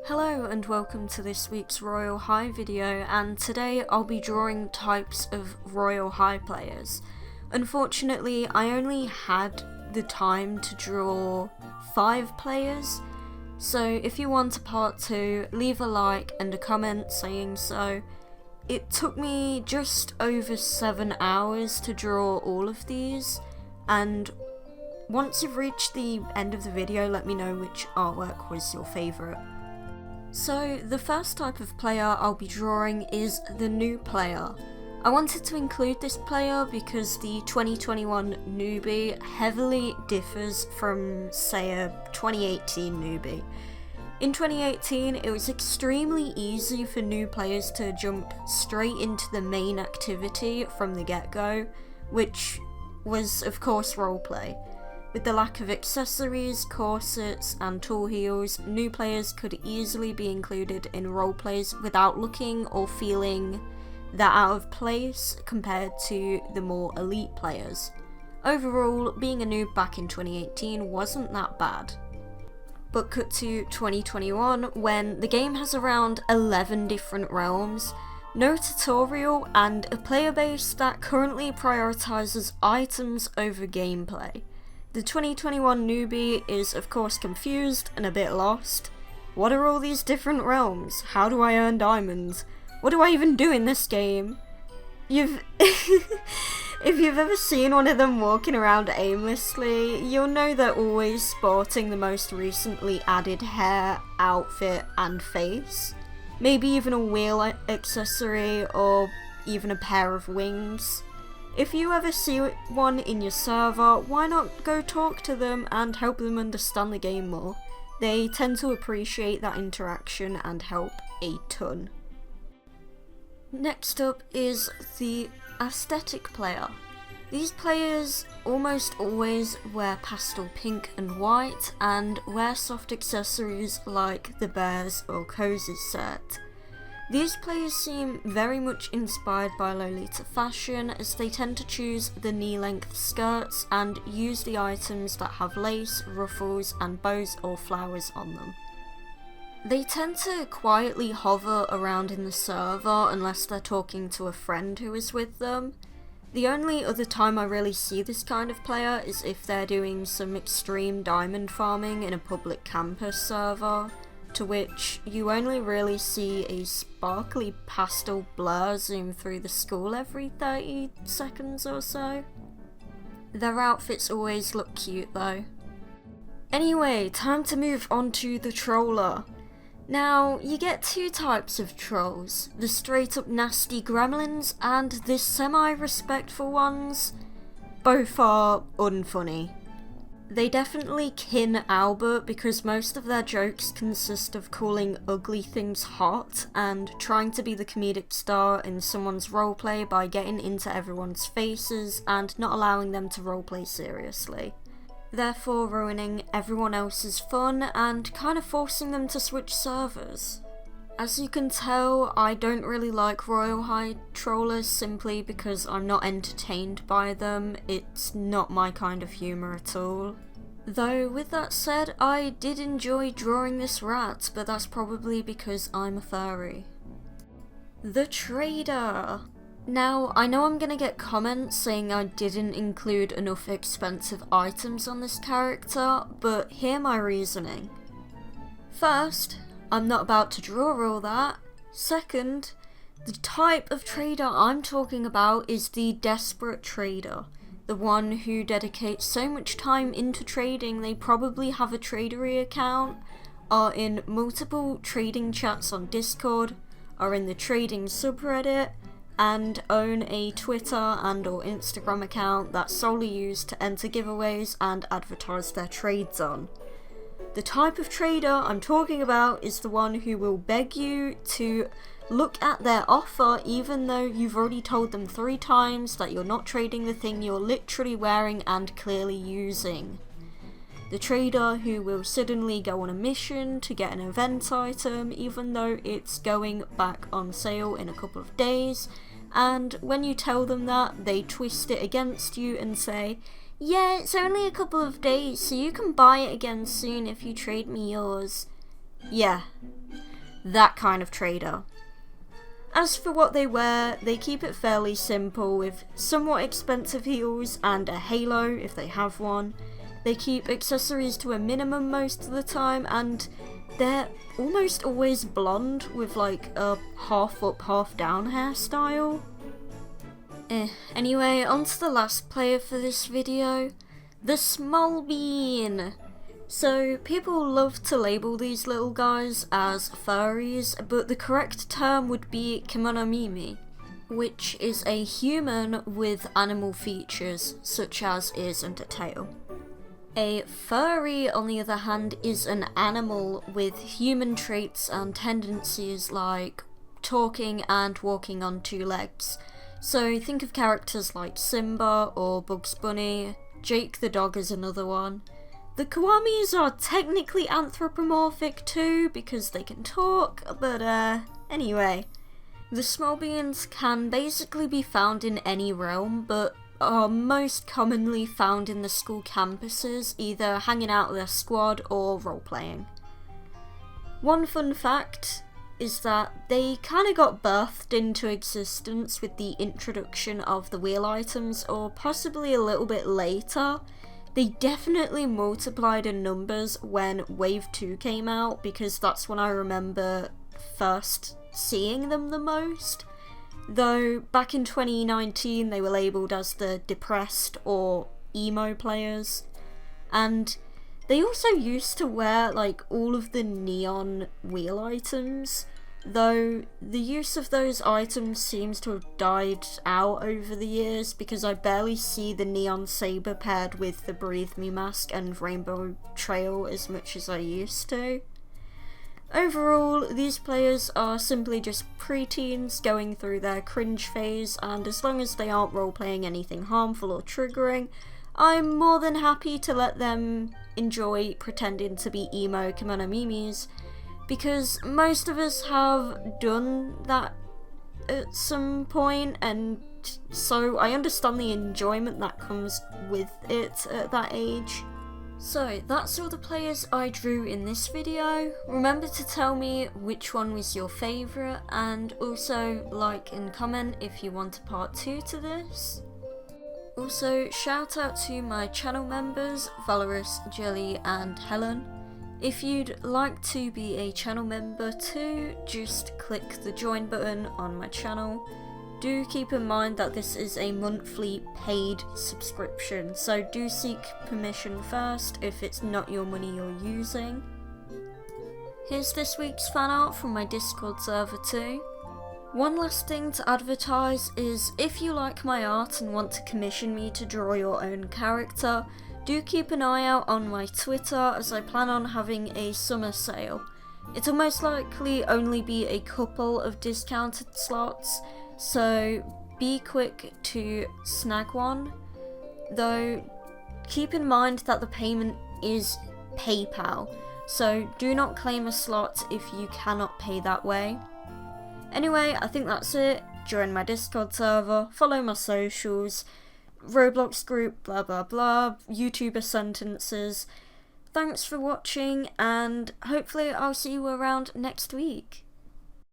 Hello and welcome to this week's Royale High video, and today I'll be drawing types of Royale High players. Unfortunately, I only had the time to draw 5 players, so if you want a part 2, leave a like and a comment saying so. It took me just over 7 hours to draw all of these, and once you've reached the end of the video, let me know which artwork was your favourite. So, the first type of player I'll be drawing is the new player. I wanted to include this player because the 2021 newbie heavily differs from, say, a 2018 newbie. In 2018, it was extremely easy for new players to jump straight into the main activity from the get-go, which was, of course, roleplay. With the lack of accessories, corsets, and tool heals, new players could easily be included in roleplays without looking or feeling that out of place compared to the more elite players. Overall, being a noob back in 2018 wasn't that bad. But cut to 2021, when the game has around 11 different realms, no tutorial, and a player base that currently prioritizes items over gameplay. The 2021 newbie is of course confused and a bit lost. What are all these different realms? How do I earn diamonds? What do I even do in this game? If you've ever seen one of them walking around aimlessly, you'll know they're always sporting the most recently added hair, outfit, and face. Maybe even a wheel accessory, or even a pair of wings. If you ever see one in your server, why not go talk to them and help them understand the game more? They tend to appreciate that interaction and help a ton. Next up is the aesthetic player. These players almost always wear pastel pink and white and wear soft accessories like the bears or cozy set. These players seem very much inspired by Lolita fashion, as they tend to choose the knee-length skirts and use the items that have lace, ruffles, and bows or flowers on them. They tend to quietly hover around in the server unless they're talking to a friend who is with them. The only other time I really see this kind of player is if they're doing some extreme diamond farming in a public campus server, to which you only really see a sparkly pastel blur zoom through the school every 30 seconds or so. Their outfits always look cute though. Anyway, time to move on to the troller. Now, you get 2 types of trolls, the straight up nasty gremlins and the semi-respectful ones. Both are unfunny. They definitely kin Albert because most of their jokes consist of calling ugly things hot and trying to be the comedic star in someone's roleplay by getting into everyone's faces and not allowing them to roleplay seriously, therefore ruining everyone else's fun and kind of forcing them to switch servers. As you can tell, I don't really like Royale High trollers simply because I'm not entertained by them. It's not my kind of humour at all. Though, with that said, I did enjoy drawing this rat, but that's probably because I'm a furry. The Trader! Now, I know I'm gonna get comments saying I didn't include enough expensive items on this character, but hear my reasoning. First, I'm not about to draw all that. Second, the type of trader I'm talking about is the desperate trader. The one who dedicates so much time into trading they probably have a tradery account, are in multiple trading chats on Discord, are in the trading subreddit, and own a Twitter and or Instagram account that's solely used to enter giveaways and advertise their trades on. The type of trader I'm talking about is the one who will beg you to look at their offer even though you've already told them 3 times that you're not trading the thing you're literally wearing and clearly using. The trader who will suddenly go on a mission to get an event item even though it's going back on sale in a couple of days, and when you tell them that, they twist it against you and say, "Yeah, it's only a couple of days, so you can buy it again soon if you trade me yours." Yeah, that kind of trader. As for what they wear, they keep it fairly simple with somewhat expensive heels and a halo if they have one. They keep accessories to a minimum most of the time, and they're almost always blonde with like a half up, half down hairstyle. Anyway, on to the last player for this video, the Small Bean. So, people love to label these little guys as furries, but the correct term would be Kemonomimi, which is a human with animal features, such as ears and a tail. A furry, on the other hand, is an animal with human traits and tendencies like talking and walking on two legs. So think of characters like Simba or Bugs Bunny. Jake the dog is another one. The Kawamis are technically anthropomorphic too, because they can talk, but anyway. The Small Beans can basically be found in any realm, but are most commonly found in the school campuses, either hanging out with their squad or role-playing. One fun fact is that they kind of got birthed into existence with the introduction of the wheel items, or possibly a little bit later. They definitely multiplied in numbers when Wave 2 came out, because that's when I remember first seeing them the most. Though back in 2019 they were labelled as the depressed or emo players. And they also used to wear like all of the neon wheel items, though the use of those items seems to have died out over the years, because I barely see the neon saber paired with the Breathe Me mask and Rainbow Trail as much as I used to. Overall, these players are simply just preteens going through their cringe phase, and as long as they aren't role-playing anything harmful or triggering, I'm more than happy to let them enjoy pretending to be emo Kemonomimis, because most of us have done that at some point, and so I understand the enjoyment that comes with it at that age. So that's all the players I drew in this video. Remember to tell me which one was your favourite, and also like and comment if you want a part 2 to this. Also, shout out to my channel members, Valorous, Jelly and Helen. If you'd like to be a channel member too, just click the join button on my channel. Do keep in mind that this is a monthly paid subscription, so do seek permission first if it's not your money you're using. Here's this week's fan art from my Discord server too. One last thing to advertise is if you like my art and want to commission me to draw your own character, do keep an eye out on my Twitter, as I plan on having a summer sale. It'll most likely only be a couple of discounted slots, so be quick to snag one, though keep in mind that the payment is PayPal, so do not claim a slot if you cannot pay that way. Anyway, I think that's it. Join my Discord server, follow my socials, Roblox group, blah blah blah, YouTuber sentences. Thanks for watching, and hopefully I'll see you around next week.